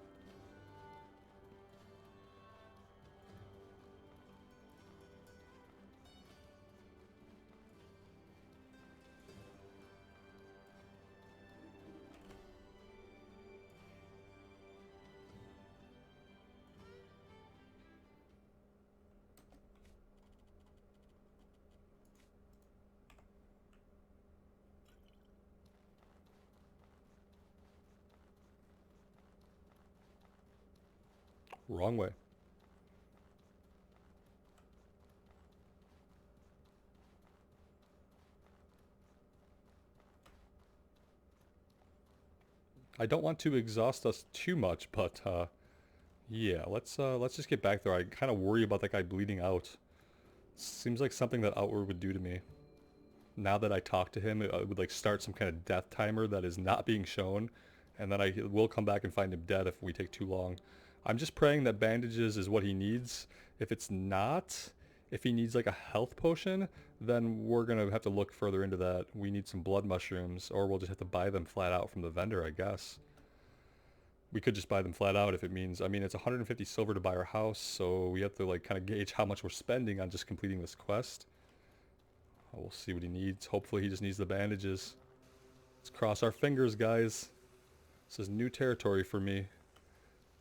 Wrong way. I don't want to exhaust us too much, but yeah, let's just get back there. I kind of worry about that guy bleeding out. Seems like something that Outward would do to me. Now that I talk to him, it would like start some kind of death timer that is not being shown, and then I will come back and find him dead if we take too long. I'm just praying that bandages is what he needs. If it's not, if he needs like a health potion, then we're going to have to look further into that. We need some blood mushrooms, or we'll just have to buy them flat out from the vendor, I guess. We could just buy them flat out if it means, I mean, it's 150 silver to buy our house, so we have to like kind of gauge how much we're spending on just completing this quest. We'll see what he needs. Hopefully he just needs the bandages. Let's cross our fingers, guys. This is new territory for me.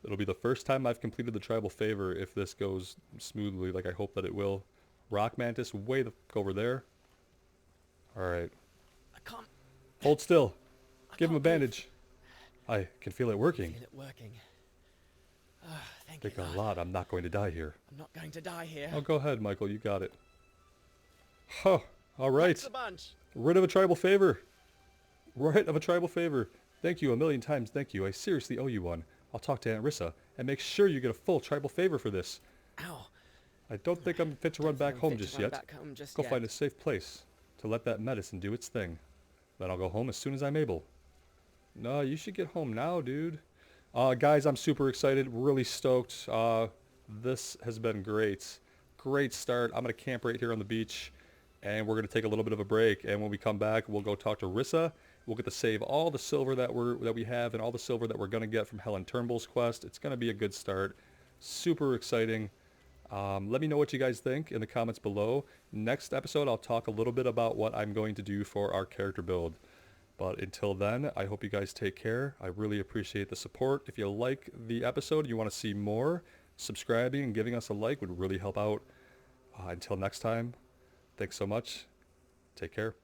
It'll be the first time I've completed the tribal favor if this goes smoothly like I hope that it will. Rock Mantis way the fuck over there. Alright. I can't... Hold still. I Give him a can't bandage. I can feel it working. feel it working. Thank Take you, a God. lot. I'm not going to die here. I'm not going to die here. Oh, go ahead, Michael. You got it. Huh. Alright. Thanks a bunch. Rid of a tribal favor. Right of a tribal favor. Thank you a million times. Thank you. I seriously owe you one. I'll talk to Aunt Rissa and make sure you get a full tribal favor for this. Ow. I don't think I'm fit to run back home just yet. Go yet. find a safe place to let that medicine do its thing. Then I'll go home as soon as I'm able. No, you should get home now, dude. Guys, I'm super excited. Really stoked. This has been great. Great start. I'm going to camp right here on the beach. And we're going to take a little bit of a break. And when we come back, we'll go talk to Rissa. We'll get to save all the silver that we have and all the silver that we're going to get from Helen Turnbull's quest. It's going to be a good start. Super exciting. Let me know what you guys think in the comments below. Next episode, I'll talk a little bit about what I'm going to do for our character build. But until then, I hope you guys take care. I really appreciate the support. If you like the episode, you want to see more, subscribing and giving us a like would really help out. Until next time, thanks so much. Take care.